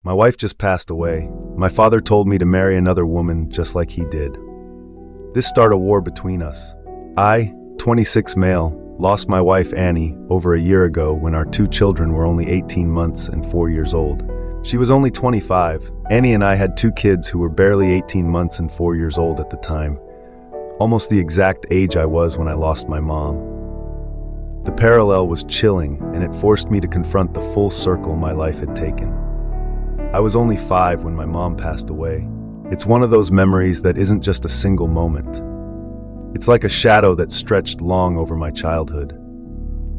My wife just passed away. My father told me to marry another woman just like he did. This started a war between us. I, 26 male, lost my wife Annie over a year ago when our two children were only 18 months and 4 years old. She was only 25. Annie and I had two kids who were barely 18 months and 4 years old at the time, almost the exact age I was when I lost my mom. The parallel was chilling, and it forced me to confront the full circle my life had taken. I was only 5 when my mom passed away. It's one of those memories that isn't just a single moment. It's like a shadow that stretched long over my childhood.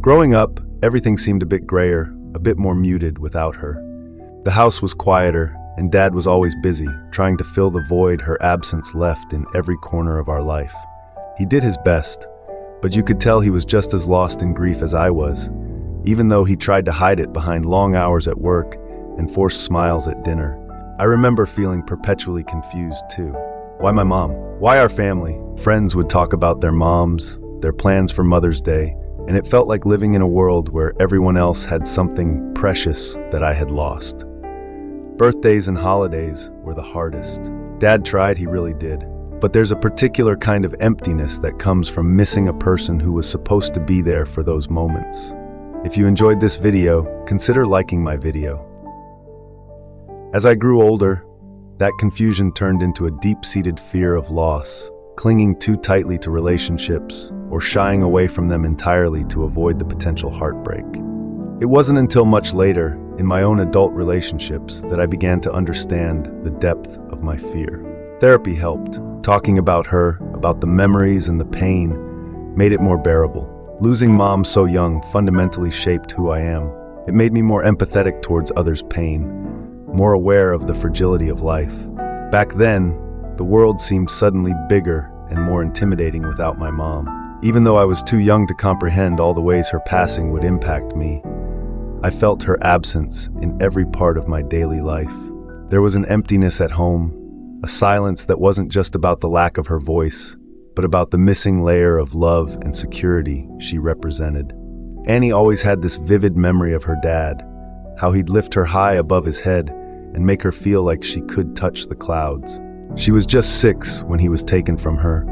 Growing up, everything seemed a bit grayer, a bit more muted without her. The house was quieter, and Dad was always busy, trying to fill the void her absence left in every corner of our life. He did his best, but you could tell he was just as lost in grief as I was, even though he tried to hide it behind long hours at work and forced smiles at dinner. I remember feeling perpetually confused too. Why my mom? Why our family? Friends would talk about their moms, their plans for Mother's Day, and it felt like living in a world where everyone else had something precious that I had lost. Birthdays and holidays were the hardest. Dad tried, he really did. But there's a particular kind of emptiness that comes from missing a person who was supposed to be there for those moments. If you enjoyed this video, consider liking my video. As I grew older, that confusion turned into a deep-seated fear of loss, clinging too tightly to relationships or shying away from them entirely to avoid the potential heartbreak. It wasn't until much later, in my own adult relationships, that I began to understand the depth of my fear. Therapy helped. Talking about her, about the memories and the pain, made it more bearable. Losing Mom so young fundamentally shaped who I am. It made me more empathetic towards others' pain, more aware of the fragility of life. Back then, the world seemed suddenly bigger and more intimidating without my mom. Even though I was too young to comprehend all the ways her passing would impact me, I felt her absence in every part of my daily life. There was an emptiness at home, a silence that wasn't just about the lack of her voice, but about the missing layer of love and security she represented. Annie always had this vivid memory of her dad, how he'd lift her high above his head and make her feel like she could touch the clouds. She was just 6 when he was taken from her,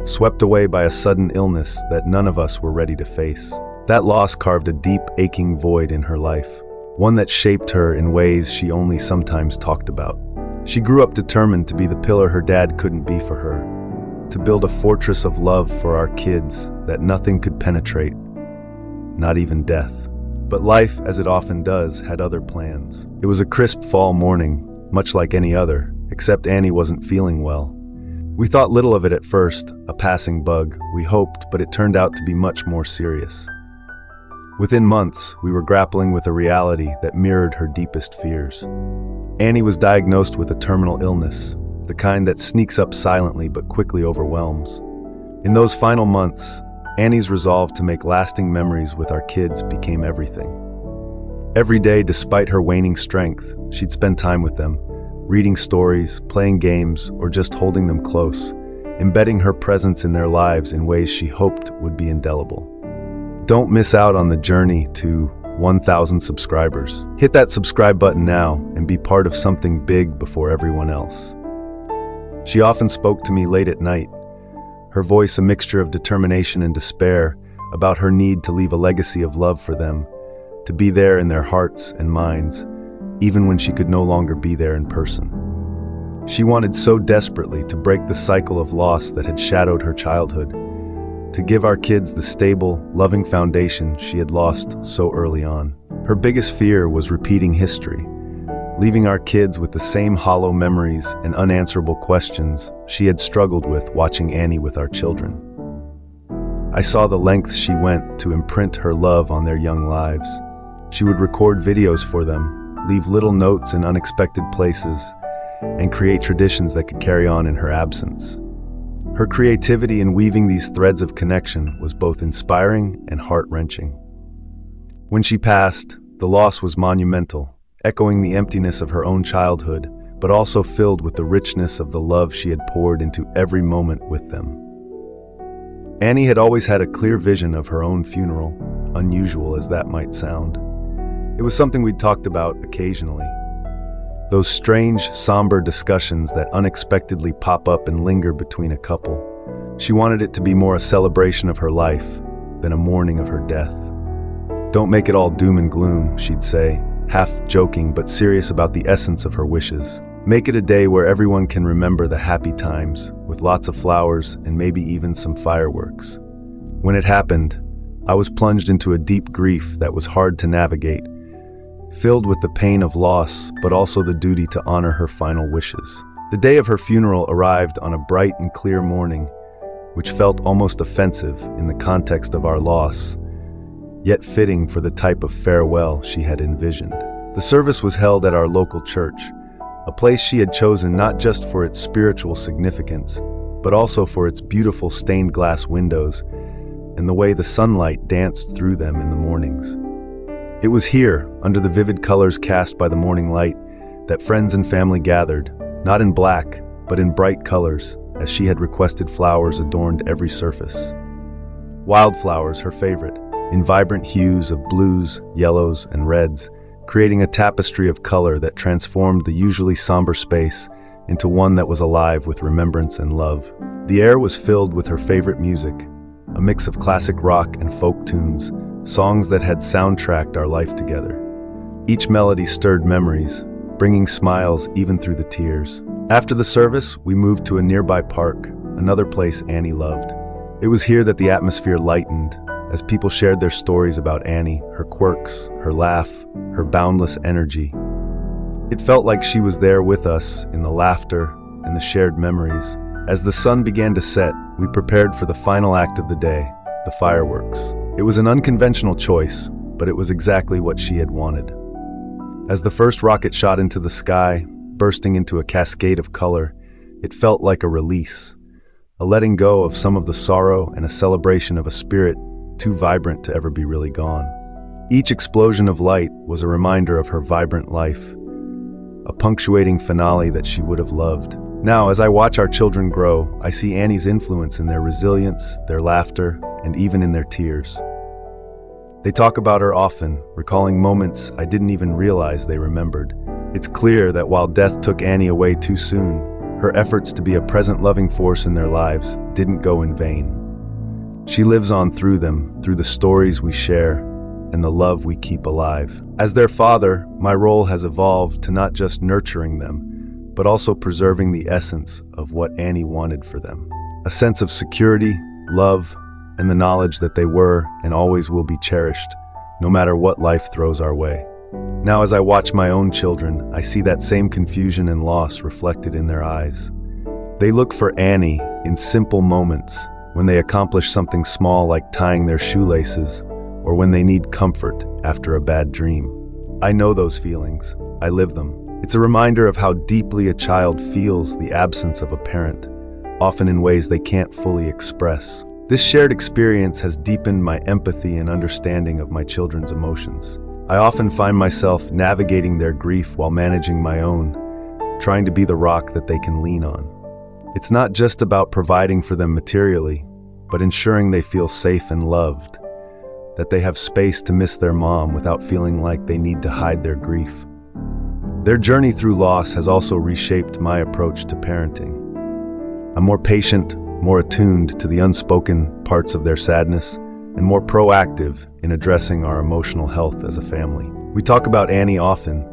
swept away by a sudden illness that none of us were ready to face. That loss carved a deep, aching void in her life, one that shaped her in ways she only sometimes talked about. She grew up determined to be the pillar her dad couldn't be for her, to build a fortress of love for our kids that nothing could penetrate, not even death. But life, as it often does, had other plans. It was a crisp fall morning, much like any other, except Annie wasn't feeling well. We thought little of it at first, a passing bug, we hoped, but it turned out to be much more serious. Within months, we were grappling with a reality that mirrored her deepest fears. Annie was diagnosed with a terminal illness, the kind that sneaks up silently but quickly overwhelms. In those final months, Annie's resolve to make lasting memories with our kids became everything. Every day, despite her waning strength, she'd spend time with them, reading stories, playing games, or just holding them close, embedding her presence in their lives in ways she hoped would be indelible. Don't miss out on the journey to 1,000 subscribers. Hit that subscribe button now and be part of something big before everyone else. She often spoke to me late at night, her voice a mixture of determination and despair about her need to leave a legacy of love for them, to be there in their hearts and minds, even when she could no longer be there in person. She wanted so desperately to break the cycle of loss that had shadowed her childhood, to give our kids the stable, loving foundation she had lost so early on. Her biggest fear was repeating history, leaving our kids with the same hollow memories and unanswerable questions she had struggled with watching Annie with our children. I saw the lengths she went to imprint her love on their young lives. She would record videos for them, leave little notes in unexpected places, and create traditions that could carry on in her absence. Her creativity in weaving these threads of connection was both inspiring and heart-wrenching. When she passed, the loss was monumental, echoing the emptiness of her own childhood, but also filled with the richness of the love she had poured into every moment with them. Annie had always had a clear vision of her own funeral, unusual as that might sound. It was something we'd talked about occasionally. Those strange, somber discussions that unexpectedly pop up and linger between a couple. She wanted it to be more a celebration of her life than a mourning of her death. "Don't make it all doom and gloom," she'd say, half joking but serious about the essence of her wishes. "Make it a day where everyone can remember the happy times, with lots of flowers and maybe even some fireworks." When it happened, I was plunged into a deep grief that was hard to navigate, filled with the pain of loss, but also the duty to honor her final wishes. The day of her funeral arrived on a bright and clear morning, which felt almost offensive in the context of our loss, yet fitting for the type of farewell she had envisioned. The service was held at our local church, a place she had chosen not just for its spiritual significance, but also for its beautiful stained glass windows and the way the sunlight danced through them in the mornings. It was here, under the vivid colors cast by the morning light, that friends and family gathered, not in black, but in bright colors, as she had requested. Flowers adorned every surface. Wildflowers, her favorite, in vibrant hues of blues, yellows, and reds, creating a tapestry of color that transformed the usually somber space into one that was alive with remembrance and love. The air was filled with her favorite music, a mix of classic rock and folk tunes, songs that had soundtracked our life together. Each melody stirred memories, bringing smiles even through the tears. After the service, we moved to a nearby park, another place Annie loved. It was here that the atmosphere lightened, as people shared their stories about Annie, her quirks, her laugh, her boundless energy. It felt like she was there with us in the laughter and the shared memories. As the sun began to set, we prepared for the final act of the day, the fireworks. It was an unconventional choice, but it was exactly what she had wanted. As the first rocket shot into the sky, bursting into a cascade of color, it felt like a release, a letting go of some of the sorrow and a celebration of a spirit too vibrant to ever be really gone. Each explosion of light was a reminder of her vibrant life, a punctuating finale that she would have loved. Now, as I watch our children grow, I see Annie's influence in their resilience, their laughter, and even in their tears. They talk about her often, recalling moments I didn't even realize they remembered. It's clear that while death took Annie away too soon, her efforts to be a present loving force in their lives didn't go in vain. She lives on through them, through the stories we share, and the love we keep alive. As their father, my role has evolved to not just nurturing them, but also preserving the essence of what Annie wanted for them. A sense of security, love, and the knowledge that they were and always will be cherished, no matter what life throws our way. Now, as I watch my own children, I see that same confusion and loss reflected in their eyes. They look for Annie in simple moments, when they accomplish something small like tying their shoelaces, or when they need comfort after a bad dream. I know those feelings. I live them. It's a reminder of how deeply a child feels the absence of a parent, often in ways they can't fully express. This shared experience has deepened my empathy and understanding of my children's emotions. I often find myself navigating their grief while managing my own, trying to be the rock that they can lean on. It's not just about providing for them materially, but ensuring they feel safe and loved, that they have space to miss their mom without feeling like they need to hide their grief. Their journey through loss has also reshaped my approach to parenting. I'm more patient, more attuned to the unspoken parts of their sadness, and more proactive in addressing our emotional health as a family. We talk about Annie often,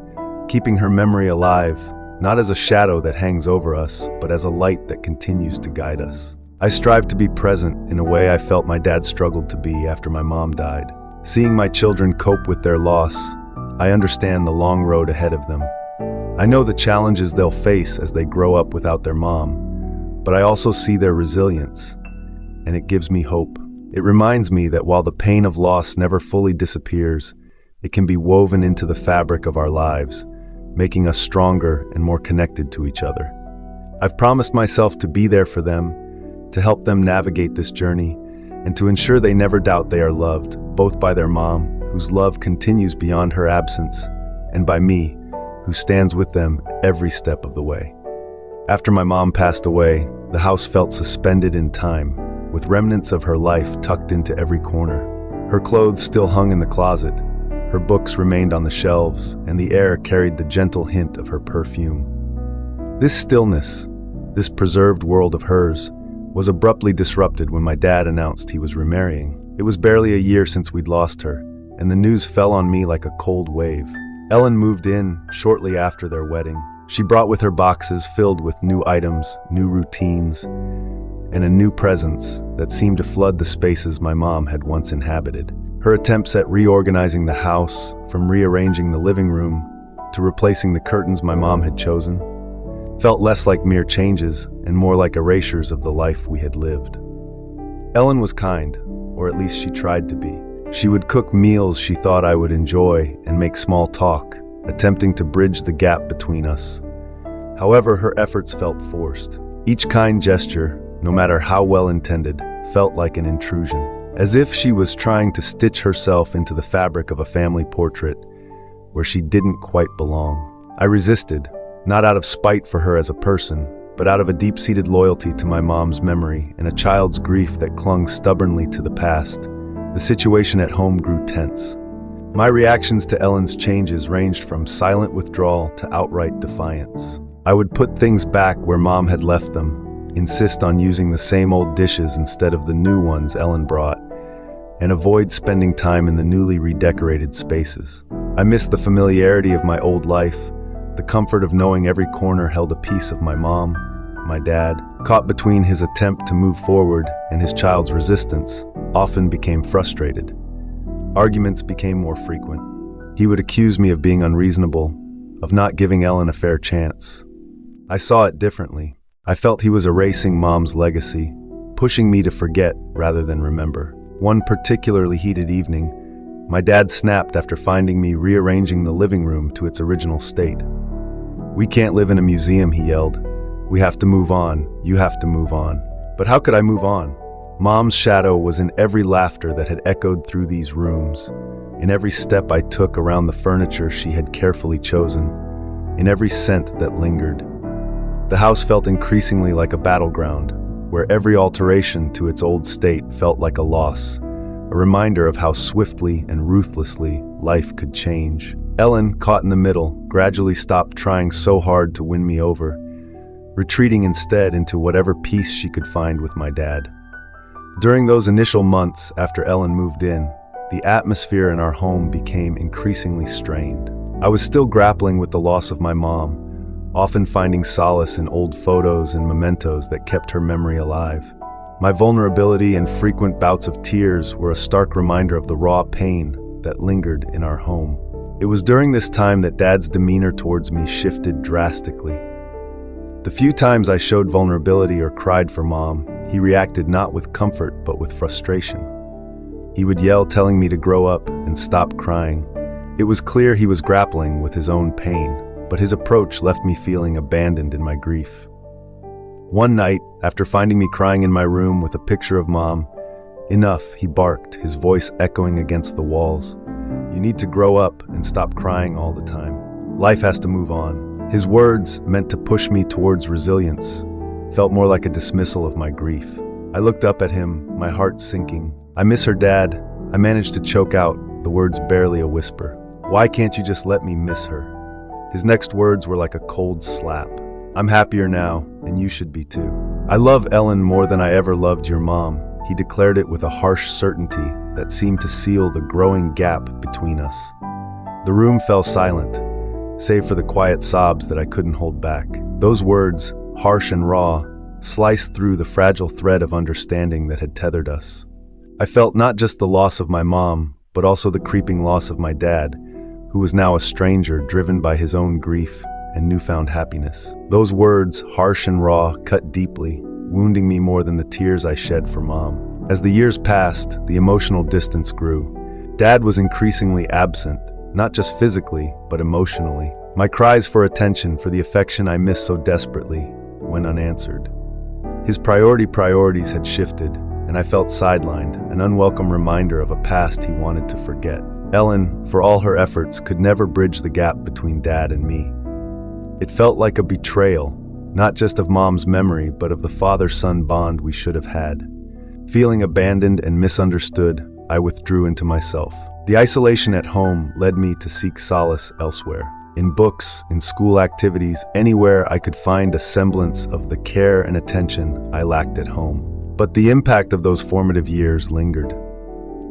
keeping her memory alive, not as a shadow that hangs over us, but as a light that continues to guide us. I strive to be present in a way I felt my dad struggled to be after my mom died. Seeing my children cope with their loss, I understand the long road ahead of them. I know the challenges they'll face as they grow up without their mom, but I also see their resilience, and it gives me hope. It reminds me that while the pain of loss never fully disappears, it can be woven into the fabric of our lives, making us stronger and more connected to each other. I've promised myself to be there for them, to help them navigate this journey, and to ensure they never doubt they are loved, both by their mom, whose love continues beyond her absence, and by me, who stands with them every step of the way. After my mom passed away, the house felt suspended in time, with remnants of her life tucked into every corner. Her clothes still hung in the closet, Her books remained on the shelves, and the air carried the gentle hint of her perfume. This stillness, this preserved world of hers, was abruptly disrupted when my dad announced he was remarrying. It was barely a year since we'd lost her, and the news fell on me like a cold wave. Ellen moved in shortly after their wedding. She brought with her boxes filled with new items, new routines, and a new presence that seemed to flood the spaces my mom had once inhabited. Her attempts at reorganizing the house, from rearranging the living room to replacing the curtains my mom had chosen, felt less like mere changes and more like erasures of the life we had lived. Ellen was kind, or at least she tried to be. She would cook meals she thought I would enjoy and make small talk, attempting to bridge the gap between us. However, her efforts felt forced. Each kind gesture, no matter how well intended, felt like an intrusion, as if she was trying to stitch herself into the fabric of a family portrait where she didn't quite belong. I resisted, not out of spite for her as a person, but out of a deep-seated loyalty to my mom's memory and a child's grief that clung stubbornly to the past. The situation at home grew tense. My reactions to Ellen's changes ranged from silent withdrawal to outright defiance. I would put things back where Mom had left them, insist on using the same old dishes instead of the new ones Ellen brought, and avoid spending time in the newly redecorated spaces. I missed the familiarity of my old life, the comfort of knowing every corner held a piece of my mom, my dad. Caught between his attempt to move forward and his child's resistance, often became frustrated. Arguments became more frequent. He would accuse me of being unreasonable, of not giving Ellen a fair chance. I saw it differently. I felt he was erasing Mom's legacy, pushing me to forget rather than remember. One particularly heated evening, my dad snapped after finding me rearranging the living room to its original state. "We can't live in a museum," he yelled. "We have to move on. You have to move on." But how could I move on? Mom's shadow was in every laughter that had echoed through these rooms, in every step I took around the furniture she had carefully chosen, in every scent that lingered. The house felt increasingly like a battleground, where every alteration to its old state felt like a loss, a reminder of how swiftly and ruthlessly life could change. Ellen, caught in the middle, gradually stopped trying so hard to win me over, retreating instead into whatever peace she could find with my dad. During those initial months after Ellen moved in, the atmosphere in our home became increasingly strained. I was still grappling with the loss of my mom, often finding solace in old photos and mementos that kept her memory alive. My vulnerability and frequent bouts of tears were a stark reminder of the raw pain that lingered in our home. It was during this time that Dad's demeanor towards me shifted drastically. The few times I showed vulnerability or cried for Mom, he reacted not with comfort but with frustration. He would yell, telling me to grow up and stop crying. It was clear he was grappling with his own pain, but his approach left me feeling abandoned in my grief. One night, after finding me crying in my room with a picture of Mom, "Enough," he barked, his voice echoing against the walls. "You need to grow up and stop crying all the time. Life has to move on." His words, meant to push me towards resilience, felt more like a dismissal of my grief. I looked up at him, my heart sinking. "I miss her, Dad." I managed to choke out, the words barely a whisper. "Why can't you just let me miss her?" His next words were like a cold slap. "I'm happier now, and you should be too." "I love Ellen more than I ever loved your mom," he declared it with a harsh certainty that seemed to seal the growing gap between us. The room fell silent, save for the quiet sobs that I couldn't hold back. Those words, harsh and raw, sliced through the fragile thread of understanding that had tethered us. I felt not just the loss of my mom, but also the creeping loss of my dad, who was now a stranger driven by his own grief and newfound happiness. Those words, harsh and raw, cut deeply, wounding me more than the tears I shed for Mom. As the years passed, the emotional distance grew. Dad was increasingly absent, not just physically, but emotionally. My cries for attention, for the affection I missed so desperately, went unanswered. His priorities had shifted, and I felt sidelined, an unwelcome reminder of a past he wanted to forget. Ellen, for all her efforts, could never bridge the gap between Dad and me. It felt like a betrayal, not just of Mom's memory, but of the father-son bond we should have had. Feeling abandoned and misunderstood, I withdrew into myself. The isolation at home led me to seek solace elsewhere. In books, in school activities, anywhere I could find a semblance of the care and attention I lacked at home. But the impact of those formative years lingered.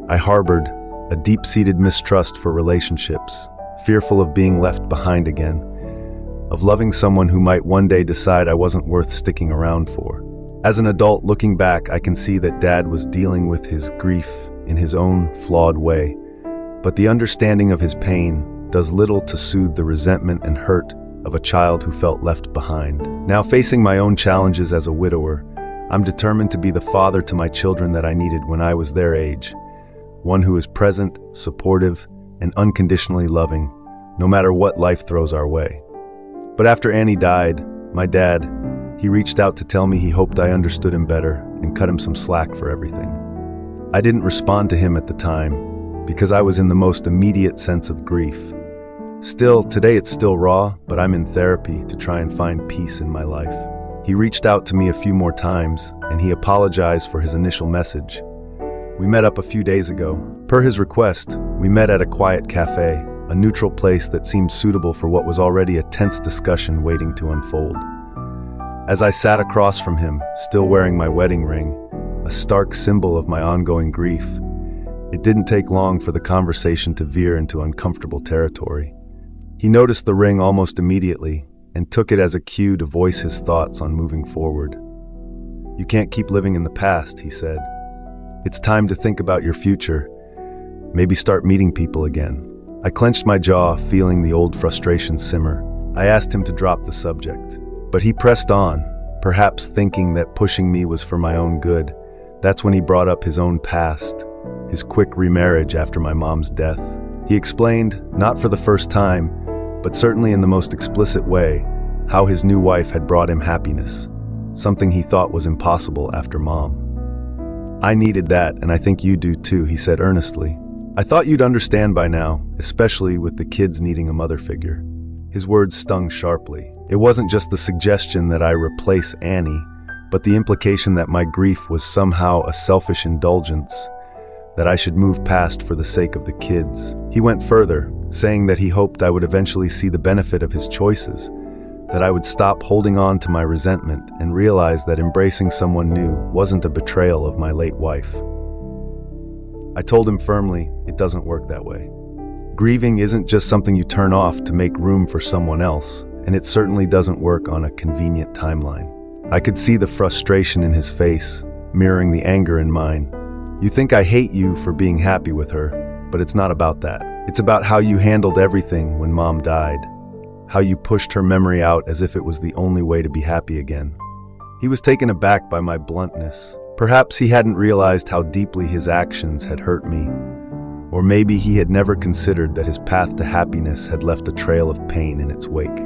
I harbored a deep-seated mistrust for relationships, fearful of being left behind again, of loving someone who might one day decide I wasn't worth sticking around for. As an adult looking back, I can see that Dad was dealing with his grief in his own flawed way, but the understanding of his pain does little to soothe the resentment and hurt of a child who felt left behind. Now facing my own challenges as a widower, I'm determined to be the father to my children that I needed when I was their age, one who is present, supportive, and unconditionally loving, no matter what life throws our way. But after Annie died, my dad, he reached out to tell me he hoped I understood him better and cut him some slack for everything. I didn't respond to him at the time because I was in the most immediate sense of grief. Still, today it's still raw, but I'm in therapy to try and find peace in my life. He reached out to me a few more times, and he apologized for his initial message. We met up a few days ago. Per his request, we met at a quiet cafe, a neutral place that seemed suitable for what was already a tense discussion waiting to unfold. As I sat across from him, still wearing my wedding ring, a stark symbol of my ongoing grief, it didn't take long for the conversation to veer into uncomfortable territory. He noticed the ring almost immediately and took it as a cue to voice his thoughts on moving forward. "You can't keep living in the past," he said. "It's time to think about your future. Maybe start meeting people again." I clenched my jaw, feeling the old frustration simmer. I asked him to drop the subject, but he pressed on, perhaps thinking that pushing me was for my own good. That's when he brought up his own past, his quick remarriage after my mom's death. He explained, not for the first time, but certainly in the most explicit way, how his new wife had brought him happiness, something he thought was impossible after Mom. "I needed that, and I think you do too," he said earnestly. "I thought you'd understand by now, especially with the kids needing a mother figure." His words stung sharply. It wasn't just the suggestion that I replace Annie, but the implication that my grief was somehow a selfish indulgence, that I should move past for the sake of the kids. He went further, saying that he hoped I would eventually see the benefit of his choices, that I would stop holding on to my resentment and realize that embracing someone new wasn't a betrayal of my late wife. I told him firmly, it doesn't work that way. Grieving isn't just something you turn off to make room for someone else, and it certainly doesn't work on a convenient timeline. I could see the frustration in his face, mirroring the anger in mine. "You think I hate you for being happy with her, but it's not about that. It's about how you handled everything when Mom died, how you pushed her memory out as if it was the only way to be happy again." He was taken aback by my bluntness. Perhaps he hadn't realized how deeply his actions had hurt me, or maybe he had never considered that his path to happiness had left a trail of pain in its wake.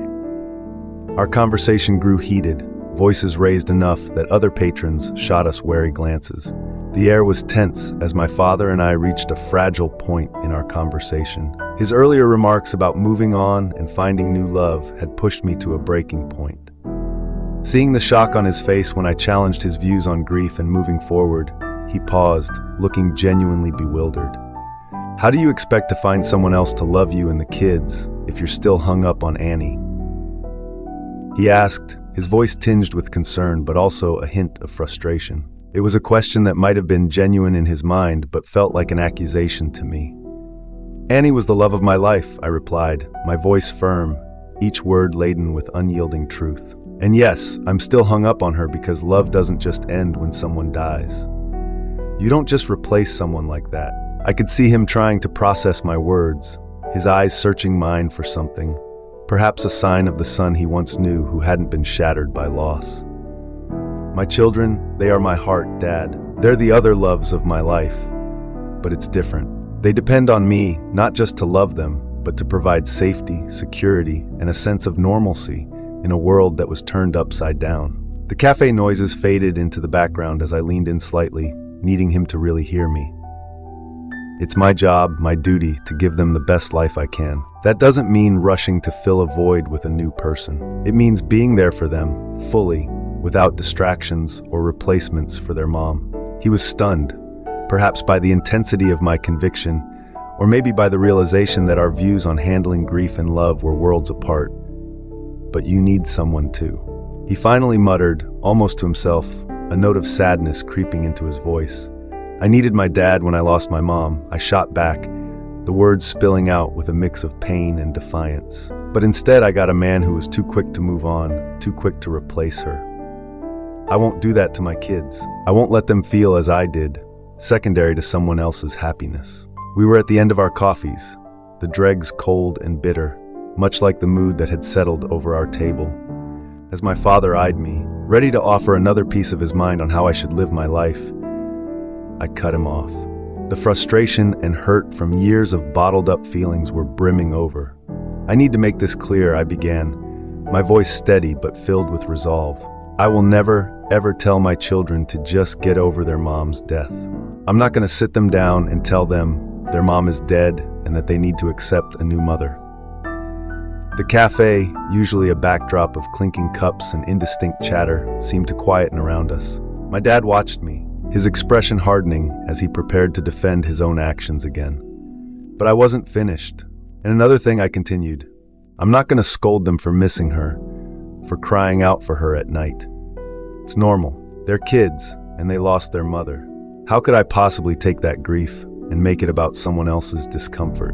Our conversation grew heated, voices raised enough that other patrons shot us wary glances. The air was tense as my father and I reached a fragile point in our conversation. His earlier remarks about moving on and finding new love had pushed me to a breaking point. Seeing the shock on his face when I challenged his views on grief and moving forward, he paused, looking genuinely bewildered. "How do you expect to find someone else to love you and the kids if you're still hung up on Annie?" He asked, his voice tinged with concern but also a hint of frustration. It was a question that might have been genuine in his mind but felt like an accusation to me. "Annie was the love of my life," I replied, my voice firm, each word laden with unyielding truth. "And yes, I'm still hung up on her because love doesn't just end when someone dies. You don't just replace someone like that." I could see him trying to process my words, his eyes searching mine for something, perhaps a sign of the son he once knew who hadn't been shattered by loss. "My children, they are my heart, Dad. They're the other loves of my life. But it's different. They depend on me, not just to love them, but to provide safety, security, and a sense of normalcy in a world that was turned upside down." The cafe noises faded into the background as I leaned in slightly, needing him to really hear me. It's my job, my duty, to give them the best life I can. That doesn't mean rushing to fill a void with a new person. It means being there for them, fully, without distractions or replacements for their mom. He was stunned, perhaps by the intensity of my conviction, Or maybe by the realization that our views on handling grief and love were worlds apart. But you need someone too. He finally muttered, almost to himself, a note of sadness creeping into his voice. I needed my dad when I lost my mom. I shot back, the words spilling out with a mix of pain and defiance. But instead I got a man who was too quick to move on, too quick to replace her. I won't do that to my kids. I won't let them feel as I did, secondary to someone else's happiness. We were at the end of our coffees, the dregs cold and bitter, much like the mood that had settled over our table. As my father eyed me, ready to offer another piece of his mind on how I should live my life, I cut him off. The frustration and hurt from years of bottled-up feelings were brimming over. I need to make this clear, I began, my voice steady but filled with resolve. I will never, ever tell my children to just get over their mom's death. I'm not going to sit them down and tell them their mom is dead and that they need to accept a new mother. The cafe, usually a backdrop of clinking cups and indistinct chatter, seemed to quieten around us. My dad watched me, his expression hardening as he prepared to defend his own actions again. But I wasn't finished. And another thing, I continued, I'm not going to scold them for missing her, for crying out for her at night. It's normal. They're kids, and they lost their mother. How could I possibly take that grief and make it about someone else's discomfort?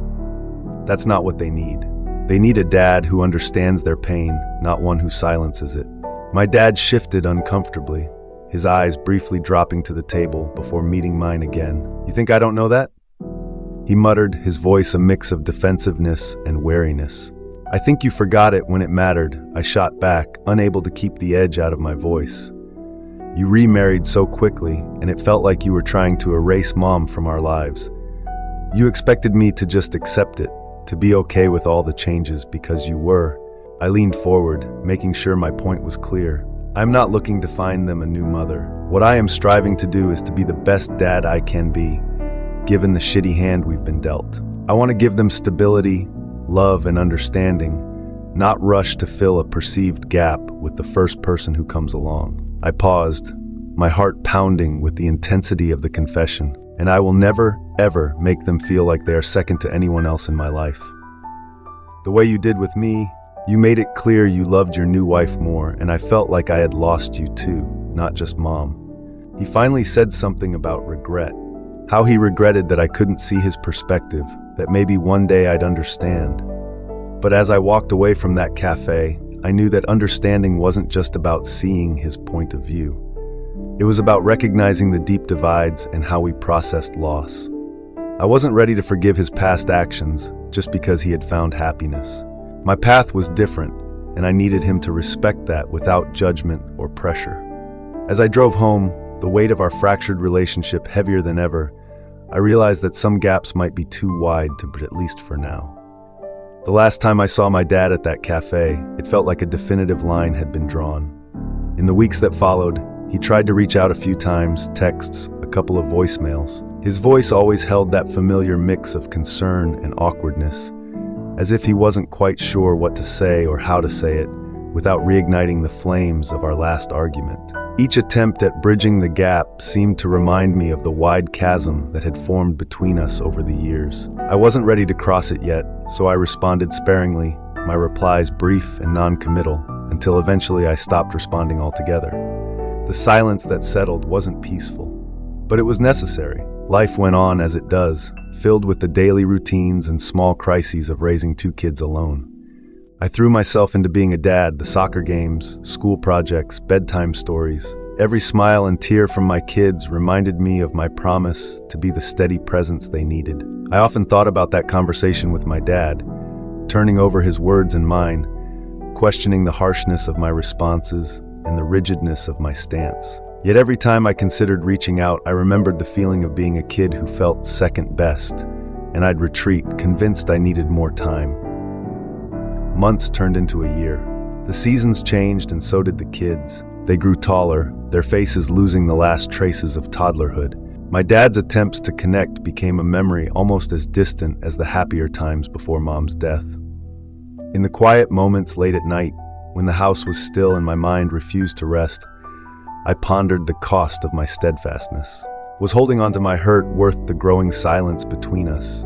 That's not what they need. They need a dad who understands their pain, not one who silences it. My dad shifted uncomfortably, his eyes briefly dropping to the table before meeting mine again. You think I don't know that? He muttered, his voice a mix of defensiveness and wariness. I think you forgot it when it mattered, I shot back, unable to keep the edge out of my voice. You remarried so quickly, and it felt like you were trying to erase Mom from our lives. You expected me to just accept it, to be okay with all the changes because you were. I leaned forward, making sure my point was clear. I'm not looking to find them a new mother. What I am striving to do is to be the best dad I can be, given the shitty hand we've been dealt. I want to give them stability, love, and understanding, not rush to fill a perceived gap with the first person who comes along. I paused, my heart pounding with the intensity of the confession. And I will never, ever make them feel like they are second to anyone else in my life. The way you did with me, you made it clear you loved your new wife more, and I felt like I had lost you too, not just Mom. He finally said something about regret, how he regretted that I couldn't see his perspective, that maybe one day I'd understand. But as I walked away from that cafe, I knew that understanding wasn't just about seeing his point of view. It was about recognizing the deep divides and how we processed loss. I wasn't ready to forgive his past actions just because he had found happiness. My path was different, and I needed him to respect that without judgment or pressure. As I drove home, the weight of our fractured relationship heavier than ever, I realized that some gaps might be too wide to bridge, at least for now. The last time I saw my dad at that cafe, it felt like a definitive line had been drawn. In the weeks that followed, he tried to reach out a few times, texts, a couple of voicemails. His voice always held that familiar mix of concern and awkwardness, as if he wasn't quite sure what to say or how to say it without reigniting the flames of our last argument. Each attempt at bridging the gap seemed to remind me of the wide chasm that had formed between us over the years. I wasn't ready to cross it yet, so I responded sparingly, my replies brief and non-committal, until eventually I stopped responding altogether. The silence that settled wasn't peaceful, but it was necessary. Life went on as it does, filled with the daily routines and small crises of raising two kids alone. I threw myself into being a dad, the soccer games, school projects, bedtime stories. Every smile and tear from my kids reminded me of my promise to be the steady presence they needed. I often thought about that conversation with my dad, turning over his words and mine, questioning the harshness of my responses and the rigidness of my stance. Yet every time I considered reaching out, I remembered the feeling of being a kid who felt second best, and I'd retreat, convinced I needed more time. Months turned into a year. The seasons changed, and so did the kids. They grew taller, their faces losing the last traces of toddlerhood. My dad's attempts to connect became a memory almost as distant as the happier times before Mom's death. In the quiet moments late at night, when the house was still and my mind refused to rest, I pondered the cost of my steadfastness. Was holding on to my hurt worth the growing silence between us?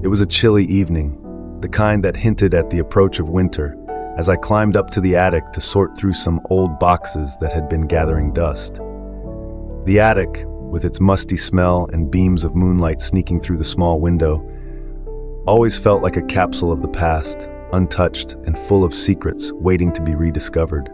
It was a chilly evening, the kind that hinted at the approach of winter, as I climbed up to the attic to sort through some old boxes that had been gathering dust. The attic, with its musty smell and beams of moonlight sneaking through the small window, always felt like a capsule of the past, untouched and full of secrets waiting to be rediscovered.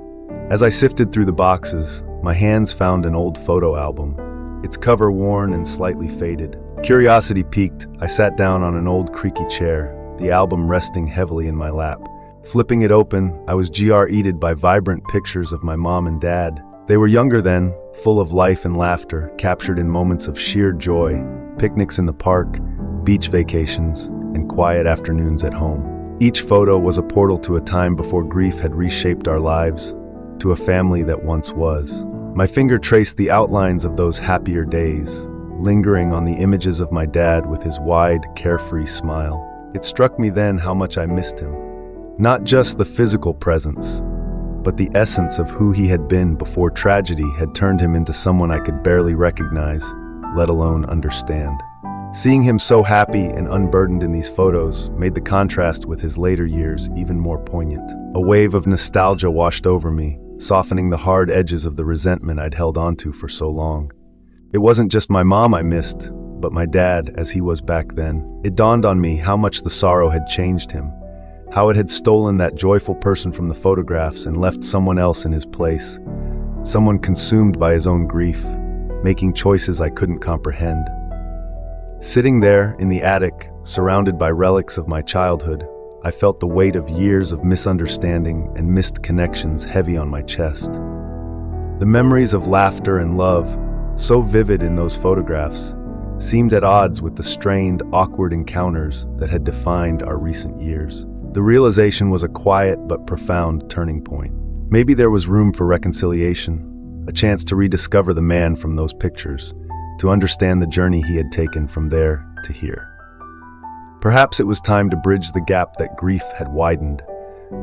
As I sifted through the boxes, my hands found an old photo album, its cover worn and slightly faded. Curiosity piqued, I sat down on an old creaky chair, the album resting heavily in my lap. Flipping it open, I was GR'd by vibrant pictures of my mom and dad. They were younger then, full of life and laughter, captured in moments of sheer joy, picnics in the park, beach vacations, and quiet afternoons at home. Each photo was a portal to a time before grief had reshaped our lives, to a family that once was. My finger traced the outlines of those happier days, lingering on the images of my dad with his wide, carefree smile. It struck me then how much I missed him. Not just the physical presence, but the essence of who he had been before tragedy had turned him into someone I could barely recognize, let alone understand. Seeing him so happy and unburdened in these photos made the contrast with his later years even more poignant. A wave of nostalgia washed over me, softening the hard edges of the resentment I'd held onto for so long. It wasn't just my mom I missed, but my dad as he was back then. It dawned on me how much the sorrow had changed him, how it had stolen that joyful person from the photographs and left someone else in his place, someone consumed by his own grief, making choices I couldn't comprehend. Sitting there in the attic, surrounded by relics of my childhood, I felt the weight of years of misunderstanding and missed connections heavy on my chest. The memories of laughter and love, so vivid in those photographs, seemed at odds with the strained, awkward encounters that had defined our recent years. The realization was a quiet but profound turning point. Maybe there was room for reconciliation, a chance to rediscover the man from those pictures, to understand the journey he had taken from there to here. Perhaps it was time to bridge the gap that grief had widened,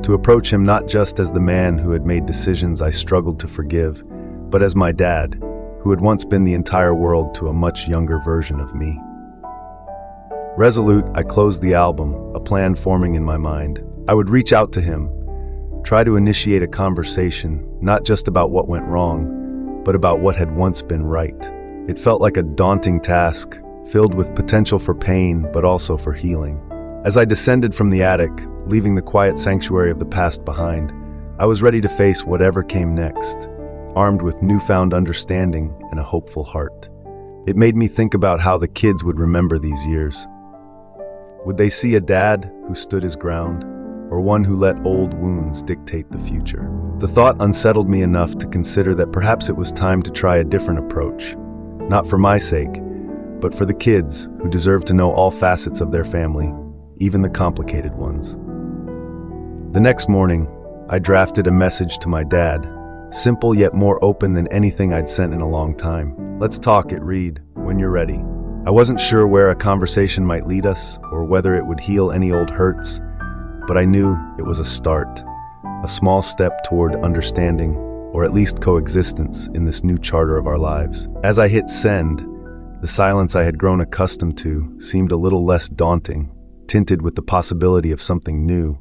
to approach him not just as the man who had made decisions I struggled to forgive, but as my dad, who had once been the entire world to a much younger version of me. Resolute, I closed the album, a plan forming in my mind. I would reach out to him, try to initiate a conversation, not just about what went wrong, but about what had once been right. It felt like a daunting task, filled with potential for pain, but also for healing. As I descended from the attic, leaving the quiet sanctuary of the past behind, I was ready to face whatever came next, armed with newfound understanding and a hopeful heart. It made me think about how the kids would remember these years. Would they see a dad who stood his ground, or one who let old wounds dictate the future? The thought unsettled me enough to consider that perhaps it was time to try a different approach, not for my sake, but for the kids who deserve to know all facets of their family, even the complicated ones. The next morning, I drafted a message to my dad, simple yet more open than anything I'd sent in a long time. "Let's talk," it read, "when you're ready." I wasn't sure where a conversation might lead us or whether it would heal any old hurts, but I knew it was a start, a small step toward understanding, or at least coexistence in this new charter of our lives. As I hit send, the silence I had grown accustomed to seemed a little less daunting, tinted with the possibility of something new.